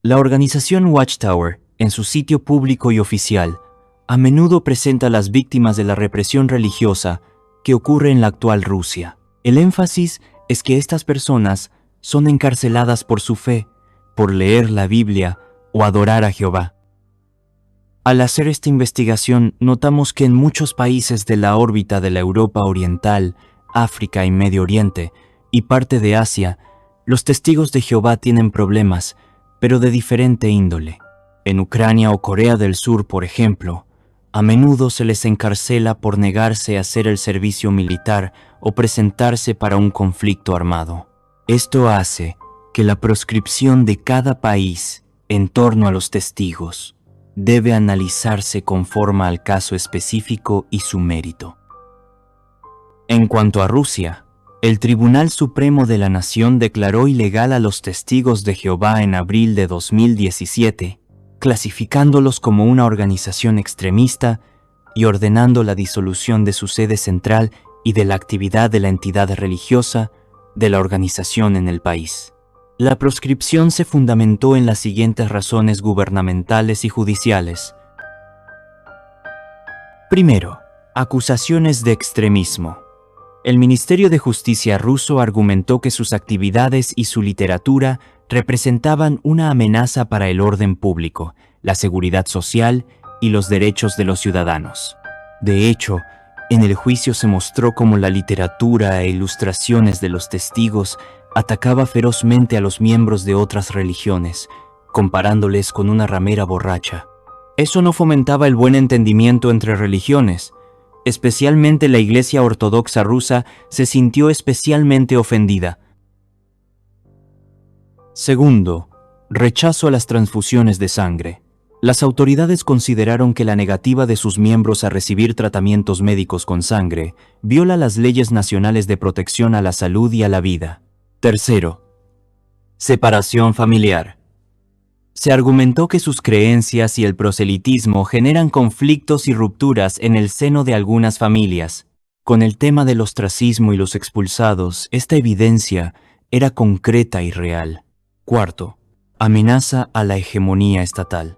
La organización Watchtower, en su sitio público y oficial, a menudo presenta a las víctimas de la represión religiosa que ocurre en la actual Rusia. El énfasis es que estas personas son encarceladas por su fe, por leer la Biblia o adorar a Jehová. Al hacer esta investigación, notamos que en muchos países de la órbita de la Europa Oriental, África y Medio Oriente, y parte de Asia, los testigos de Jehová tienen problemas, pero de diferente índole. En Ucrania o Corea del Sur, por ejemplo, a menudo se les encarcela por negarse a hacer el servicio militar o presentarse para un conflicto armado. Esto hace que la proscripción de cada país en torno a los testigos debe analizarse conforme al caso específico y su mérito. En cuanto a Rusia, el Tribunal Supremo de la Nación declaró ilegal a los testigos de Jehová en abril de 2017, clasificándolos como una organización extremista y ordenando la disolución de su sede central y de la actividad de la entidad religiosa de la organización en el país. La proscripción se fundamentó en las siguientes razones gubernamentales y judiciales. Primero, acusaciones de extremismo. El Ministerio de Justicia ruso argumentó que sus actividades y su literatura representaban una amenaza para el orden público, la seguridad social y los derechos de los ciudadanos. De hecho, en el juicio se mostró cómo la literatura e ilustraciones de los testigos atacaba ferozmente a los miembros de otras religiones, comparándoles con una ramera borracha. Eso no fomentaba el buen entendimiento entre religiones. Especialmente la Iglesia Ortodoxa rusa se sintió especialmente ofendida. Segundo, rechazo a las transfusiones de sangre. Las autoridades consideraron que la negativa de sus miembros a recibir tratamientos médicos con sangre viola las leyes nacionales de protección a la salud y a la vida. Tercero, separación familiar. Se argumentó que sus creencias y el proselitismo generan conflictos y rupturas en el seno de algunas familias. Con el tema del ostracismo y los expulsados, esta evidencia era concreta y real. Cuarto, amenaza a la hegemonía estatal.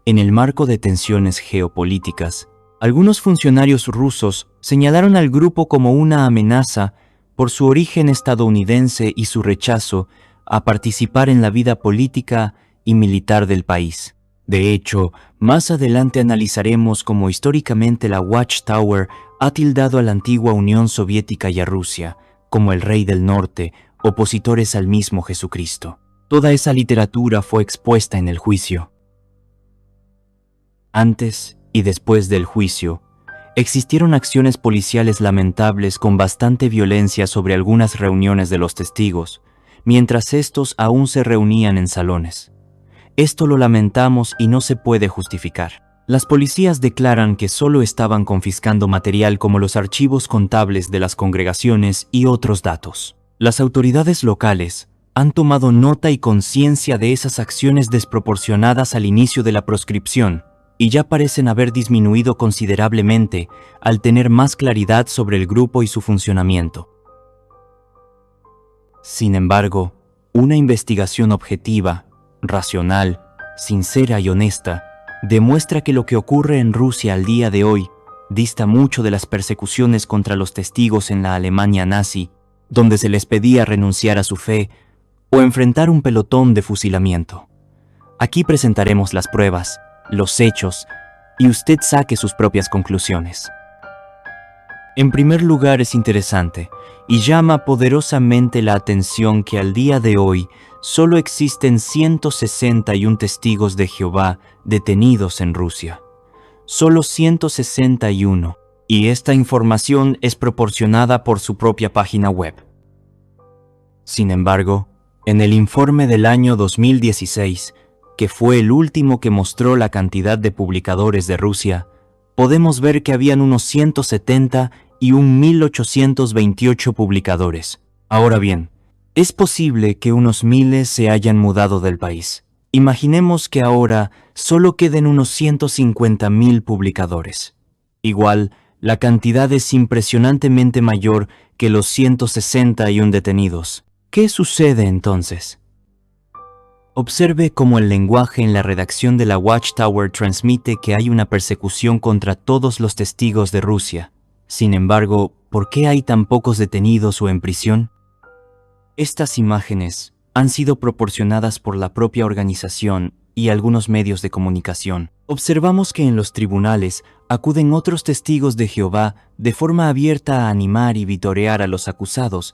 En el marco de tensiones geopolíticas, algunos funcionarios rusos señalaron al grupo como una amenaza por su origen estadounidense y su rechazo a participar en la vida política y militar del país. De hecho, más adelante analizaremos cómo históricamente la Watchtower ha tildado a la antigua Unión Soviética y a Rusia como el Rey del Norte, opositores al mismo Jesucristo. Toda esa literatura fue expuesta en el juicio. Antes y después del juicio, existieron acciones policiales lamentables con bastante violencia sobre algunas reuniones de los testigos, mientras estos aún se reunían en salones. Esto lo lamentamos y no se puede justificar. Las policías declaran que solo estaban confiscando material como los archivos contables de las congregaciones y otros datos. Las autoridades locales han tomado nota y conciencia de esas acciones desproporcionadas al inicio de la proscripción y ya parecen haber disminuido considerablemente al tener más claridad sobre el grupo y su funcionamiento. Sin embargo, una investigación objetiva, racional, sincera y honesta, demuestra que lo que ocurre en Rusia al día de hoy dista mucho de las persecuciones contra los testigos en la Alemania nazi, donde se les pedía renunciar a su fe o enfrentar un pelotón de fusilamiento. Aquí presentaremos las pruebas, los hechos, y usted saque sus propias conclusiones. En primer lugar, es interesante y llama poderosamente la atención que al día de hoy solo existen 161 testigos de Jehová detenidos en Rusia. Solo 161, y esta información es proporcionada por su propia página web. Sin embargo, en el informe del año 2016, que fue el último que mostró la cantidad de publicadores de Rusia, podemos ver que habían unos 170 y 1.828 publicadores. Ahora bien, es posible que unos miles se hayan mudado del país. Imaginemos que ahora solo queden unos 150.000 publicadores. Igual, la cantidad es impresionantemente mayor que los 161 detenidos. ¿Qué sucede entonces? Observe cómo el lenguaje en la redacción de la Watchtower transmite que hay una persecución contra todos los testigos de Rusia. Sin embargo, ¿por qué hay tan pocos detenidos o en prisión? Estas imágenes han sido proporcionadas por la propia organización y algunos medios de comunicación. Observamos que en los tribunales acuden otros testigos de Jehová de forma abierta a animar y vitorear a los acusados,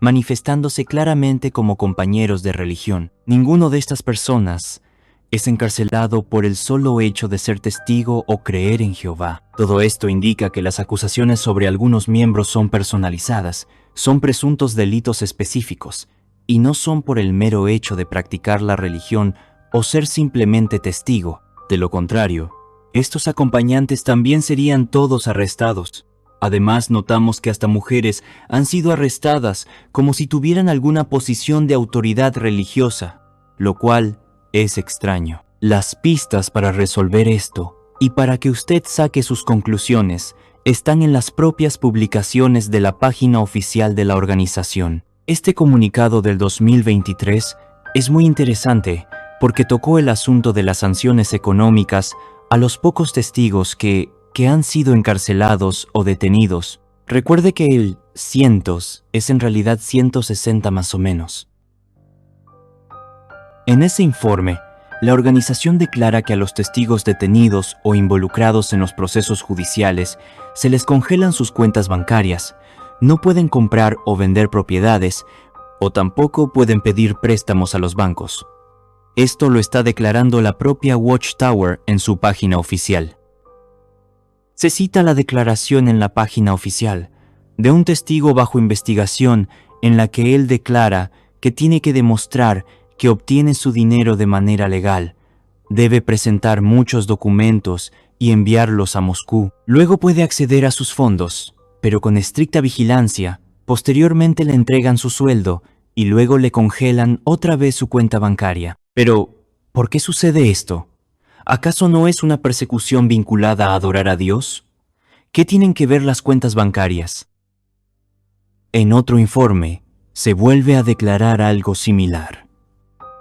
manifestándose claramente como compañeros de religión. Ninguno de estas personas es encarcelado por el solo hecho de ser testigo o creer en Jehová. Todo esto indica que las acusaciones sobre algunos miembros son personalizadas, son presuntos delitos específicos, y no son por el mero hecho de practicar la religión o ser simplemente testigo. De lo contrario, estos acompañantes también serían todos arrestados. Además, notamos que hasta mujeres han sido arrestadas como si tuvieran alguna posición de autoridad religiosa, lo cual es extraño. Las pistas para resolver esto y para que usted saque sus conclusiones están en las propias publicaciones de la página oficial de la organización. Este comunicado del 2023 es muy interesante porque tocó el asunto de las sanciones económicas a los pocos testigos que han sido encarcelados o detenidos. Recuerde que el cientos es en realidad 160 más o menos. En ese informe, la organización declara que a los testigos detenidos o involucrados en los procesos judiciales se les congelan sus cuentas bancarias, no pueden comprar o vender propiedades, o tampoco pueden pedir préstamos a los bancos. Esto lo está declarando la propia Watchtower en su página oficial. Se cita la declaración en la página oficial de un testigo bajo investigación en la que él declara que tiene que demostrar que obtiene su dinero de manera legal. Debe presentar muchos documentos y enviarlos a Moscú. Luego puede acceder a sus fondos, pero con estricta vigilancia. Posteriormente le entregan su sueldo y luego le congelan otra vez su cuenta bancaria. Pero, ¿por qué sucede esto? ¿Acaso no es una persecución vinculada a adorar a Dios? ¿Qué tienen que ver las cuentas bancarias? En otro informe, se vuelve a declarar algo similar.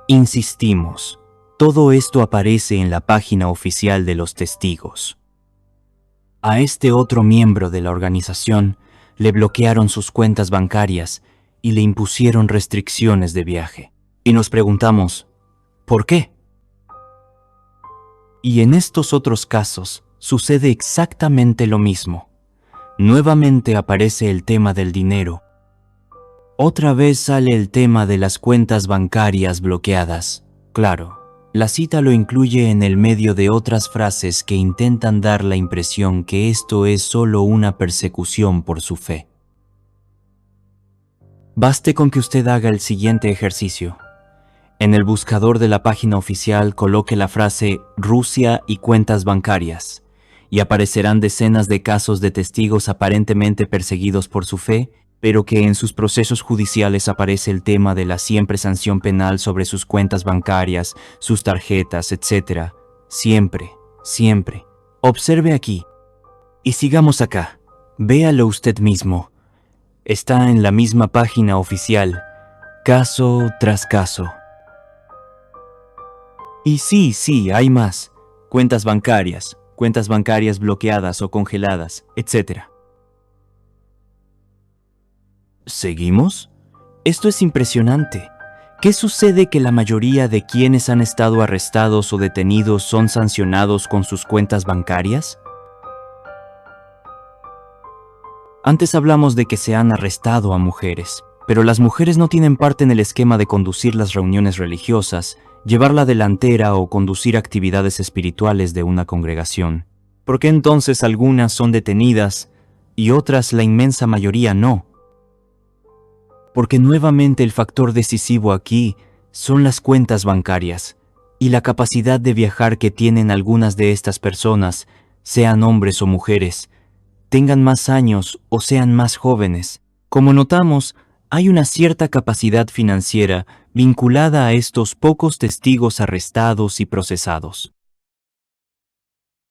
Insistimos, todo esto aparece en la página oficial de los testigos. A este otro miembro de la organización le bloquearon sus cuentas bancarias y le impusieron restricciones de viaje. Y nos preguntamos, ¿por qué? Y en estos otros casos sucede exactamente lo mismo. Nuevamente aparece el tema del dinero. Otra vez sale el tema de las cuentas bancarias bloqueadas. Claro, la cita lo incluye en el medio de otras frases que intentan dar la impresión que esto es solo una persecución por su fe. Baste con que usted haga el siguiente ejercicio. En el buscador de la página oficial coloque la frase Rusia y cuentas bancarias y aparecerán decenas de casos de testigos aparentemente perseguidos por su fe, pero que en sus procesos judiciales aparece el tema de la siempre sanción penal sobre sus cuentas bancarias, sus tarjetas, etc. Siempre, siempre. Observe aquí. Y sigamos acá. Véalo usted mismo. Está en la misma página oficial, caso tras caso. Y sí, hay más. Cuentas bancarias bloqueadas o congeladas, etc. ¿Seguimos? Esto es impresionante. ¿Qué sucede que la mayoría de quienes han estado arrestados o detenidos son sancionados con sus cuentas bancarias? Antes hablamos de que se han arrestado a mujeres, pero las mujeres no tienen parte en el esquema de conducir las reuniones religiosas, llevar la delantera o conducir actividades espirituales de una congregación. ¿Por qué entonces algunas son detenidas y otras, la inmensa mayoría, no? Porque nuevamente el factor decisivo aquí son las cuentas bancarias y la capacidad de viajar que tienen algunas de estas personas, sean hombres o mujeres, tengan más años o sean más jóvenes. Como notamos, hay una cierta capacidad financiera vinculada a estos pocos testigos arrestados y procesados.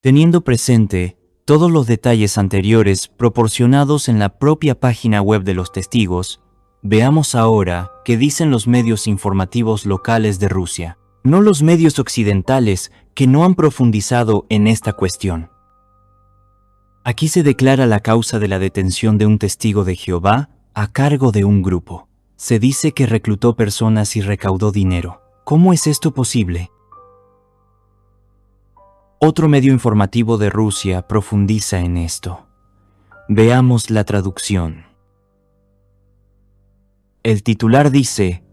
Teniendo presente todos los detalles anteriores proporcionados en la propia página web de los testigos, veamos ahora qué dicen los medios informativos locales de Rusia. no los medios occidentales que no han profundizado en esta cuestión. Aquí se declara la causa de la detención de un testigo de Jehová a cargo de un grupo. Se dice que reclutó personas y recaudó dinero. ¿Cómo es esto posible? Otro medio informativo de Rusia profundiza en esto. Veamos la traducción. El titular dice,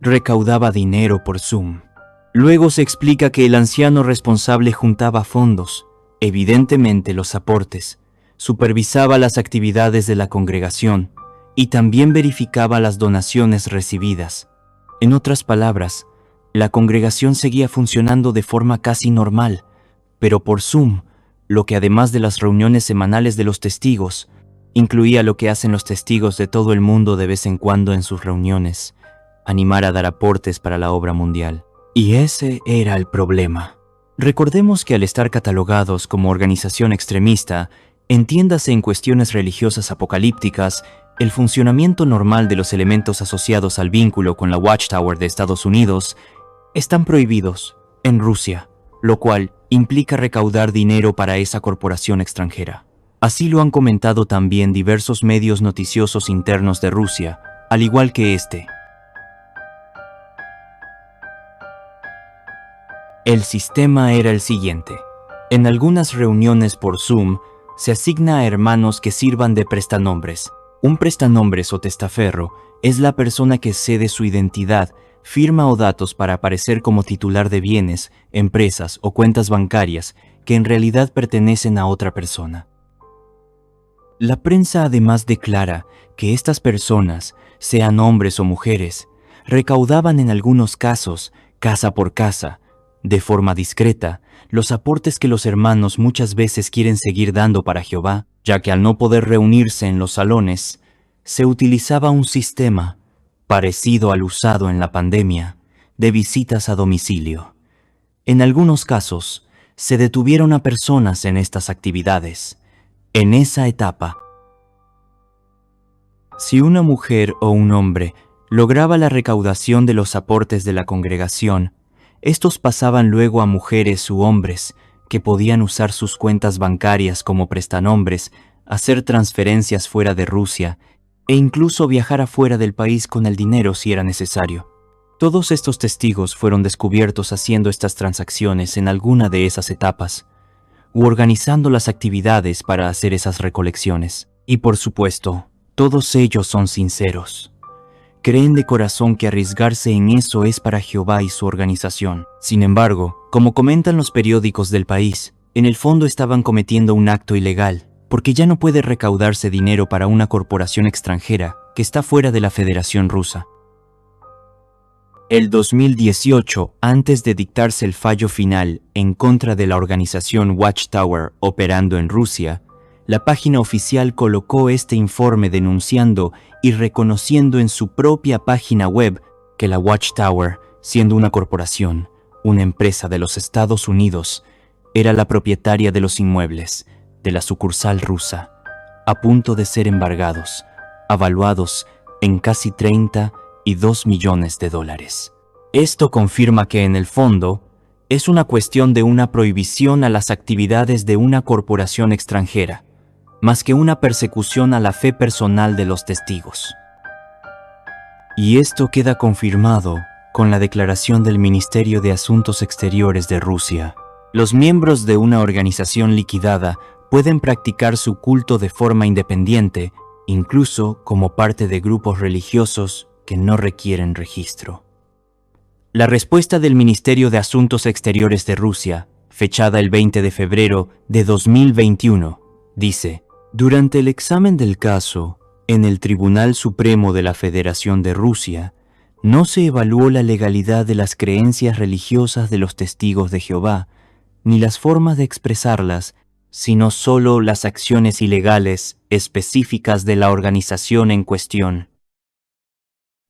recaudaba dinero por Zoom. Luego se explica que el anciano responsable juntaba fondos, evidentemente los aportes, supervisaba las actividades de la congregación y también verificaba las donaciones recibidas. En otras palabras, la congregación seguía funcionando de forma casi normal, pero por Zoom, lo que además de las reuniones semanales de los testigos, incluía lo que hacen los testigos de todo el mundo de vez en cuando en sus reuniones, animar a dar aportes para la obra mundial. Y ese era el problema. Recordemos que al estar catalogados como organización extremista, entiéndase en cuestiones religiosas apocalípticas, el funcionamiento normal de los elementos asociados al vínculo con la Watchtower de Estados Unidos están prohibidos en Rusia, lo cual implica recaudar dinero para esa corporación extranjera. Así lo han comentado también diversos medios noticiosos internos de Rusia, al igual que este. El sistema era el siguiente. En algunas reuniones por Zoom, se asigna a hermanos que sirvan de prestanombres. Un prestanombres o testaferro es la persona que cede su identidad, firma o datos para aparecer como titular de bienes, empresas o cuentas bancarias que en realidad pertenecen a otra persona. La prensa además declara que estas personas, sean hombres o mujeres, recaudaban en algunos casos, casa por casa, de forma discreta, los aportes que los hermanos muchas veces quieren seguir dando para Jehová, ya que al no poder reunirse en los salones, se utilizaba un sistema, parecido al usado en la pandemia, de visitas a domicilio. En algunos casos, se detuvieron a personas en estas actividades. En esa etapa, si una mujer o un hombre lograba la recaudación de los aportes de la congregación, estos pasaban luego a mujeres u hombres que podían usar sus cuentas bancarias como prestanombres, hacer transferencias fuera de Rusia e incluso viajar afuera del país con el dinero si era necesario. Todos estos testigos fueron descubiertos haciendo estas transacciones en alguna de esas etapas, u organizando las actividades para hacer esas recolecciones. Y por supuesto, todos ellos son sinceros. Creen de corazón que arriesgarse en eso es para Jehová y su organización. Sin embargo, como comentan los periódicos del país, en el fondo estaban cometiendo un acto ilegal, porque ya no puede recaudarse dinero para una corporación extranjera que está fuera de la Federación Rusa. El 2018, antes de dictarse el fallo final en contra de la organización Watchtower operando en Rusia, la página oficial colocó este informe denunciando y reconociendo en su propia página web que la Watchtower, siendo una corporación, una empresa de los Estados Unidos, era la propietaria de los inmuebles de la sucursal rusa, a punto de ser embargados, avaluados en casi 32 millones de dólares. Esto confirma que en el fondo es una cuestión de una prohibición a las actividades de una corporación extranjera, más que una persecución a la fe personal de los testigos. Y esto queda confirmado con la declaración del Ministerio de Asuntos Exteriores de Rusia. Los miembros de una organización liquidada pueden practicar su culto de forma independiente, incluso como parte de grupos religiosos que no requieren registro. La respuesta del Ministerio de Asuntos Exteriores de Rusia, fechada el 20 de febrero de 2021, dice: durante el examen del caso, en el Tribunal Supremo de la Federación de Rusia, no se evaluó la legalidad de las creencias religiosas de los testigos de Jehová, ni las formas de expresarlas, sino solo las acciones ilegales específicas de la organización en cuestión.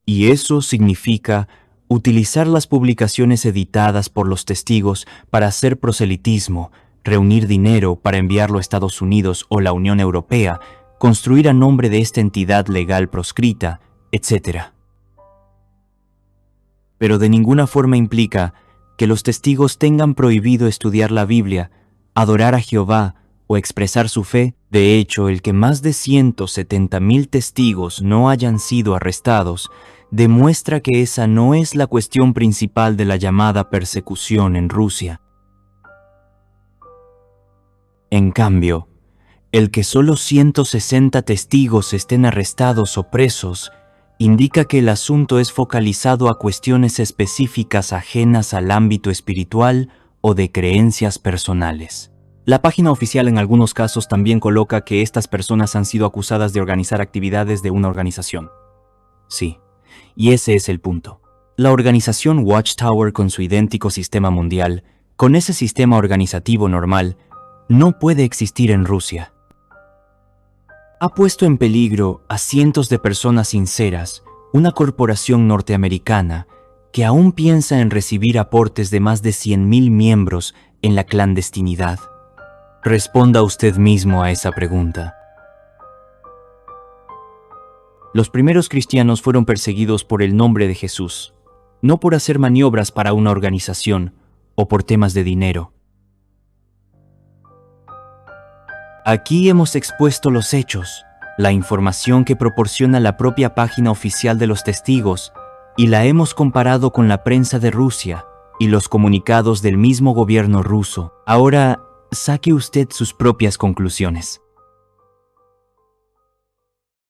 Y eso significa utilizar las publicaciones editadas por los testigos para hacer proselitismo, reunir dinero para enviarlo a Estados Unidos o la Unión Europea, construir a nombre de esta entidad legal proscrita, etc. Pero de ninguna forma implica que los testigos tengan prohibido estudiar la Biblia, adorar a Jehová o expresar su fe. De hecho, el que más de 170,000 testigos no hayan sido arrestados demuestra que esa no es la cuestión principal de la llamada persecución en Rusia. En cambio, el que solo 160 testigos estén arrestados o presos indica que el asunto es focalizado a cuestiones específicas ajenas al ámbito espiritual o de creencias personales. La página oficial en algunos casos también coloca que estas personas han sido acusadas de organizar actividades de una organización. Sí, y ese es el punto. La organización Watchtower, con su idéntico sistema mundial, con ese sistema organizativo normal, no puede existir en Rusia. Ha puesto en peligro a cientos de personas sinceras, una corporación norteamericana que aún piensa en recibir aportes de más de 100,000 miembros en la clandestinidad. Responda usted mismo a esa pregunta. Los primeros cristianos fueron perseguidos por el nombre de Jesús, no por hacer maniobras para una organización o por temas de dinero. Aquí hemos expuesto los hechos, la información que proporciona la propia página oficial de los testigos, y la hemos comparado con la prensa de Rusia y los comunicados del mismo gobierno ruso. Ahora, saque usted sus propias conclusiones.